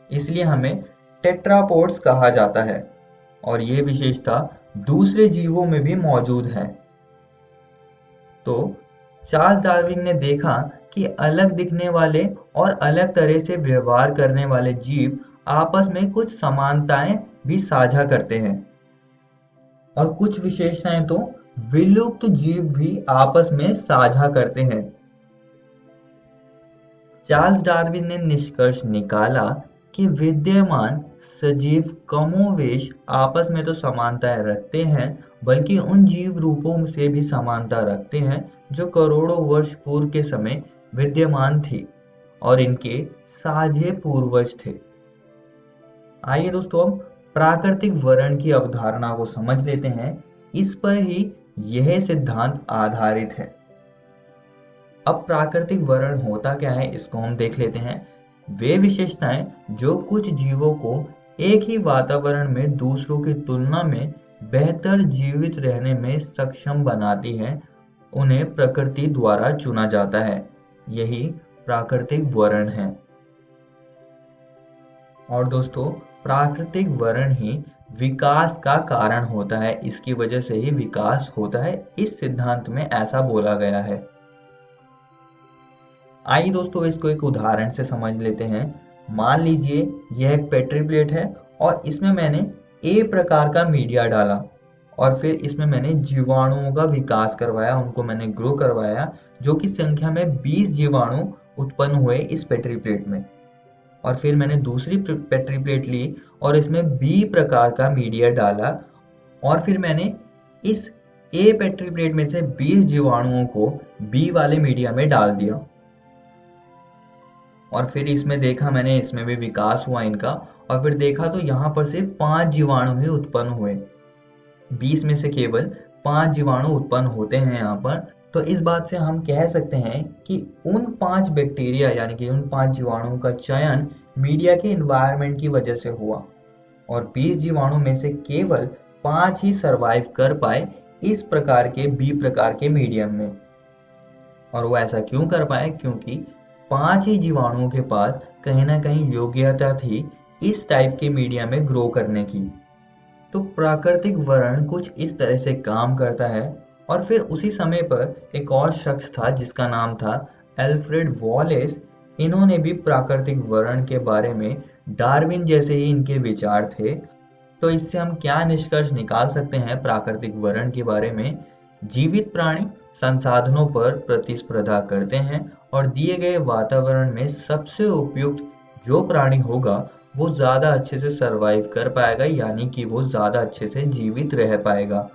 इसलिए हमें टेट्रापोड्स कहा जाता है। और ये विशेषता दूसरे जीवों में भी मौजूद है। तो चार्ल्स डार्विन ने देखा कि अलग दिखने वाले और अलग तरह से व्यवहार करने वाले जीव आपस में कुछ समानताएं भी साझा करते हैं, और कुछ विशेषताएं तो विलुप्त जीव भी आपस में साझा करते हैं। चार्ल्स डार्विन ने निष्कर्ष निकाला कि विद्यमान सजीव कमोवेश आपस में तो समानताएं रखते हैं, बल्कि उन जीव रूपों से भी समानता रखते हैं जो करोड़ों वर्ष पूर्व के समय विद्यमान थी और इनके साझे पूर्वज थे। आइए दोस्तों, हम प्राकृतिक वर्ण की अवधारणा को समझ लेते हैं। इस पर ही यह सिद्धांत आधारित है। अब प्राकृतिक वर्ण होता क्या है, इसको हम देख लेते हैं। वे विशेषताएं जो कुछ जीवों को एक ही वातावरण में दूसरों की तुलना में बेहतर जीवित रहने में सक्षम बनाती हैं, उन्हें प्रकृति द्वारा चुना जाता है। यही प्राकृतिक वर्ण है। और दोस्तों, प्राकृतिक वर्ण ही विकास का कारण होता है, इसकी वजह से ही विकास होता है। इस सिद्धांत में ऐसा बोला गया है। आइए दोस्तों, इसको एक उदाहरण से समझ लेते हैं। मान लीजिए यह एक पेट्री प्लेट है और इसमें मैंने ए प्रकार का मीडिया डाला और फिर इसमें मैंने जीवाणुओं का विकास करवाया, उनको मैंने ग्रो करवाया, जो कि संख्या में 20 जीवाणु उत्पन्न हुए इस पेट्री प्लेट में। और फिर मैंने दूसरी पेट्री प्लेट ली और इसमें बी प्रकार का मीडिया डाला और फिर मैंने इस ए पेट्री प्लेट में से 20 जीवाणुओं को बी वाले मीडिया में डाल दिया। और फिर इसमें देखा मैंने, इसमें भी विकास हुआ इनका, और फिर देखा तो यहाँ पर सिर्फ 5 जीवाणु ही उत्पन्न हुए। 20 में से केवल 5 जीवाणु उत्पन्न होते हैं यहाँ पर। तो इस बात से हम कह सकते हैं कि उन 5 बैक्टीरिया यानी कि उन 5 जीवाणुओं का चयन मीडिया के एनवायरनमेंट की वजह से हुआ और 20 जीवाणु में से केवल 5 ही सरवाइव कर पाए इस प्रकार के बी प्रकार के मीडियम में। और वो ऐसा क्यों कर पाए? क्योंकि 5 ही जीवाणुओं के पास कहीं ना कहीं योग्यता थी इस टाइप के मीडिया में ग्रो करने की। तो प्राकृतिक वर्ण कुछ इस तरह से काम करता है। और फिर उसी समय पर एक और शख्स था जिसका नाम था एल्फ्रेड वॉलेस। इन्होंने भी प्राकृतिक वर्ण के बारे में डार्विन जैसे ही इनके विचार थे तो इससे हम क्या निष्कर्ष निकाल सकते हैं प्राकृतिक वरण के बारे में? जीवित प्राणी संसाधनों पर प्रतिस्पर्धा करते हैं और दिए गए वातावरण में सबसे उपयुक्त जो प्राणी होगा वो ज्यादा अच्छे से सरवाइव कर पाएगा, यानी कि वो ज्यादा अच्छे से जीवित रह पाएगा।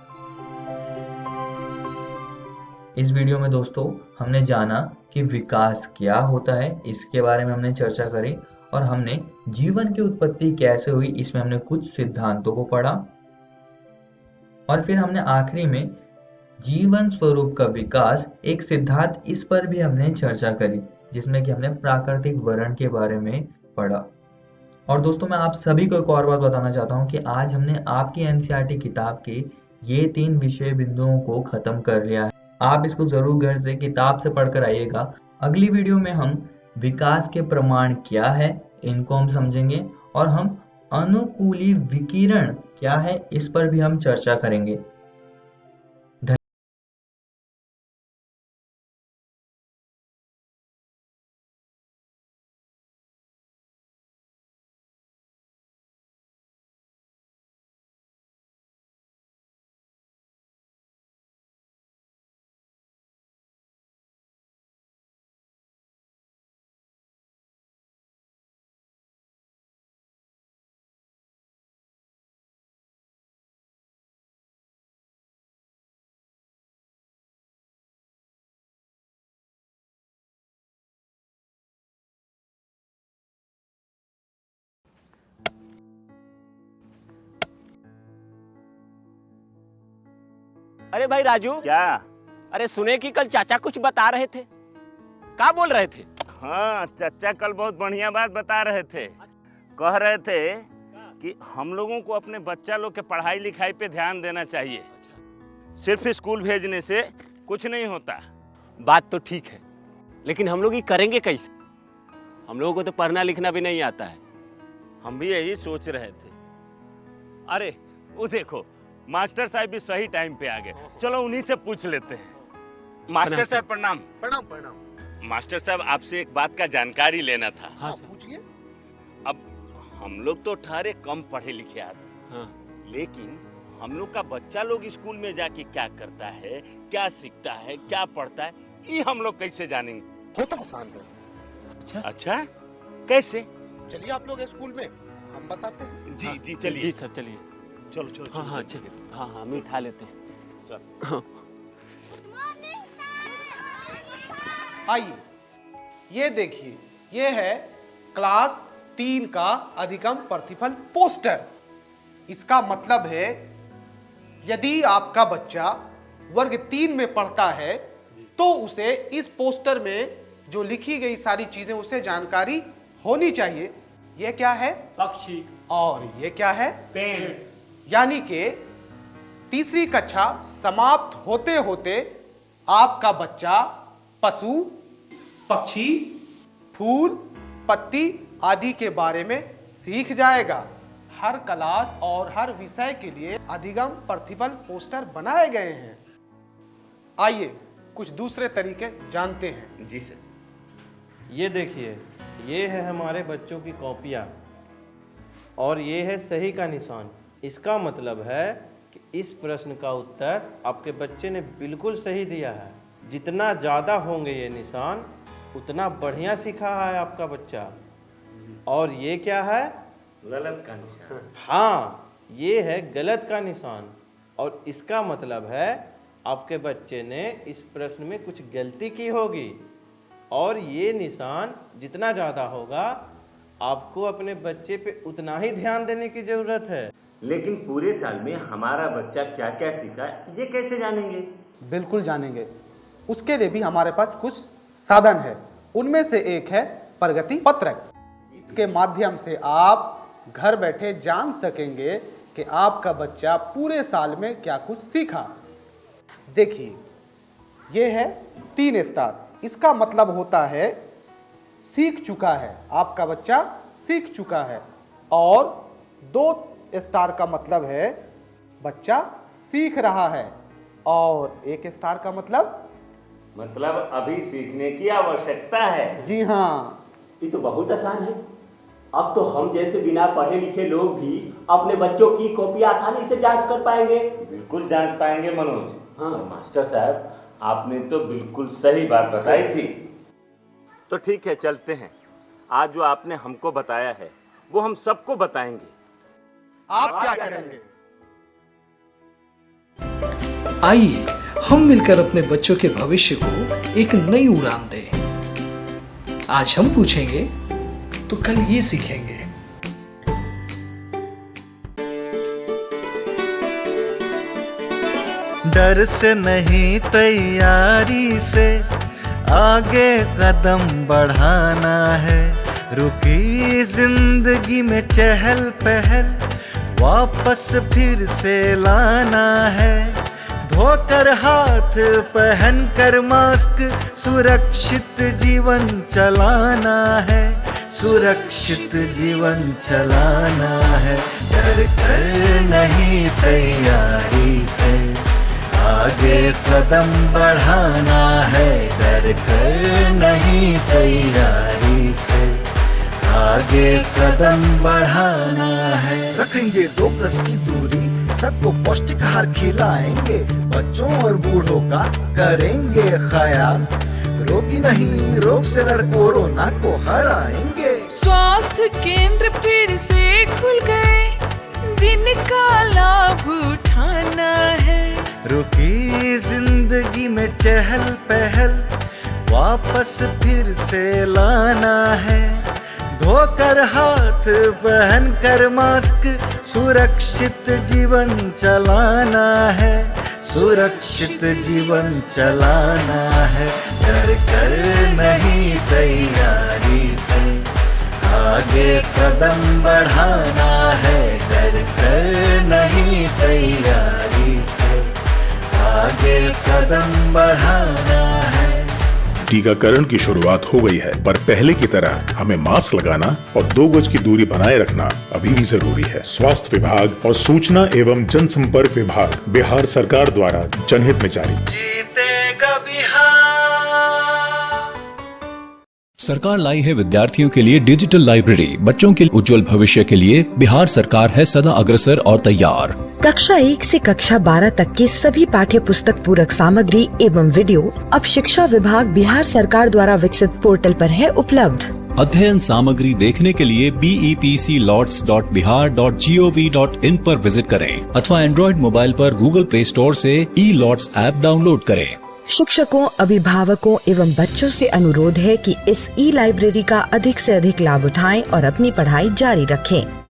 इस वीडियो में दोस्तों हमने जाना कि विकास क्या होता है, इसके बारे में हमने चर्चा करी और हमने जीवन की उत्पत्ति कैसे हुई इसमें हमने कुछ सिद्धांतों को पढ़ा और फिर हमने आखिरी में जीवन स्वरूप का विकास एक सिद्धांत इस पर भी हमने चर्चा करी जिसमें कि हमने प्राकृतिक वरण के बारे में पढ़ा। और दोस्तों मैं आप सभी को एक और बात बताना चाहता हूँ कि आज हमने आपकी एनसीईआरटी किताब के ये 3 विषय बिंदुओं को खत्म कर लिया है। आप इसको जरूर घर से किताब से पढ़कर आइएगा। अगली वीडियो में हम विकास के प्रमाण क्या है इनको हम समझेंगे और हम अनुकूली विकिरण क्या है इस पर भी हम चर्चा करेंगे। अरे भाई राजू, क्या? अरे सुने कि कल चाचा कुछ बता रहे थे, क्या बोल रहे थे? हाँ, चाचा कल बहुत बढ़िया बात बता रहे थे। कह रहे थे कि हम लोगों को अपने बच्चा लोग के पढ़ाई लिखाई पे ध्यान देना चाहिए। सिर्फ स्कूल भेजने से कुछ नहीं होता। बात तो ठीक है, लेकिन हम लोग ये करेंगे कैसे? हम लोगों को तो पढ़ना लिखना भी नहीं आता है। हम भी यही सोच रहे थे। अरे वो देखो, मास्टर साहब भी सही टाइम पे आ गए। चलो उन्हीं से पूछ लेते हैं। मास्टर साहब प्रणाम। प्रणाम प्रणाम। मास्टर साहब आपसे एक बात का जानकारी लेना था। हाँ पूछिए। अब हम लोग तो ठहरे कम पढ़े लिखे आदमी, हाँ। लेकिन हम लोग का बच्चा लोग स्कूल में जाके क्या करता है, क्या सीखता है, क्या पढ़ता है, ये हम लोग कैसे जानेंगे? होता आसान है। अच्छा कैसे? चलिए आप लोग स्कूल में, हम बताते हैं। जी जी चलिए। जी सर चलिए। चलो चलो। हाँ हाँ चलिए। हाँ हाँ हम उठा लेते हैं। चल। आइए, ये देखिए, ये है क्लास 3 का अधिगम प्रतिफल पोस्टर। इसका मतलब है यदि आपका बच्चा वर्ग 3 में पढ़ता है तो उसे इस पोस्टर में जो लिखी गई सारी चीजें उसे जानकारी होनी चाहिए। ये क्या है? पक्षी। और ये क्या है? पेड़। यानी कि तीसरी कक्षा समाप्त होते होते आपका बच्चा पशु, पक्षी, फूल, पत्ती आदि के बारे में सीख जाएगा। हर क्लास और हर विषय के लिए अधिगम प्रतिफल पोस्टर बनाए गए हैं। आइए कुछ दूसरे तरीके जानते हैं। जी सर। ये देखिए, ये है हमारे बच्चों की कॉपियाँ और ये है सही का निशान। इसका मतलब है कि इस प्रश्न का उत्तर आपके बच्चे ने बिल्कुल सही दिया है। जितना ज़्यादा होंगे ये निशान उतना बढ़िया सीखा है आपका बच्चा। और ये क्या है? गलत का निशान। हाँ, ये है गलत का निशान और इसका मतलब है आपके बच्चे ने इस प्रश्न में कुछ गलती की होगी। और ये निशान जितना ज़्यादा होगा आपको अपने बच्चे पे उतना ही ध्यान देने की ज़रूरत है। लेकिन पूरे साल में हमारा बच्चा क्या क्या सीखा ये कैसे जानेंगे? बिल्कुल जानेंगे। उसके लिए भी हमारे पास कुछ साधन है। उनमें से एक है प्रगति पत्रक। इसके माध्यम से आप घर बैठे जान सकेंगे कि आपका बच्चा पूरे साल में क्या कुछ सीखा। देखिए, ये है 3 स्टार। इसका मतलब होता है सीख चुका है, आपका बच्चा सीख चुका है। और 2 स्टार का मतलब है बच्चा सीख रहा है। और 1 स्टार का मतलब अभी सीखने की आवश्यकता है। जी हाँ। ये तो बहुत आसान है। अब तो हम जैसे बिना पढ़े लिखे लोग भी अपने बच्चों की कॉपी आसानी से जांच कर पाएंगे। बिल्कुल जांच पाएंगे मनोज। हाँ मास्टर साहब, आपने तो बिल्कुल सही बात बताई थी। तो ठीक है, चलते हैं। आज जो आपने हमको बताया है वो हम सबको बताएंगे। आप क्या करेंगे? आइए हम मिलकर अपने बच्चों के भविष्य को एक नई उड़ान दें। आज हम पूछेंगे तो कल ये सीखेंगे। डर से नहीं, तैयारी से आगे कदम बढ़ाना है। रुकी जिंदगी में चहल पहल वापस फिर से लाना है। धोकर हाथ पहन कर मास्क सुरक्षित जीवन चलाना है। सुरक्षित जीवन चलाना है। डर कर नहीं, तैयारी से आगे कदम बढ़ाना है। डर कर नहीं, तैयारी से आगे कदम बढ़ाना है। रखेंगे 2 गज की दूरी, सबको पौष्टिक आहार खिलाएंगे। बच्चों और बूढ़ों का करेंगे ख्याल। रोगी नहीं, रोग से लड़ कोरोना को हराएंगे। स्वास्थ्य केंद्र फिर से खुल गए, जिनका लाभ उठाना है। रुकी जिंदगी में चहल पहल वापस फिर से लाना है। धोकर हाथ पहन कर मास्क सुरक्षित जीवन चलाना है। सुरक्षित जीवन चलाना है। डर कर नहीं, तैयारी से आगे कदम बढ़ाना है। डर कर नहीं, तैयारी से आगे कदम बढ़ाना है। टीकाकरण की शुरुआत हो गई है, पर पहले की तरह हमें मास्क लगाना और 2 गज की दूरी बनाए रखना अभी भी जरूरी है। स्वास्थ्य विभाग और सूचना एवं जनसंपर्क विभाग बिहार सरकार द्वारा जनहित में जारी। जीतेगा बिहार। सरकार लाई है विद्यार्थियों के लिए डिजिटल लाइब्रेरी। बच्चों के उज्जवल भविष्य के लिए बिहार सरकार है सदा अग्रसर और तैयार। कक्षा 1 से कक्षा 12 तक की सभी पाठ्य पुस्तक पूरक सामग्री एवं वीडियो अब शिक्षा विभाग बिहार सरकार द्वारा विकसित पोर्टल पर है उपलब्ध। अध्ययन सामग्री देखने के लिए BEPCLOTS.bihar.gov.in पर विजिट करें अथवा एंड्रॉइड मोबाइल पर गूगल प्ले स्टोर से E-LOTS ऐप डाउनलोड करें। शिक्षकों, अभिभावकों एवं बच्चों से अनुरोध है कि इस ई लाइब्रेरी का अधिक से अधिक लाभ उठाएं और अपनी पढ़ाई जारी रखें।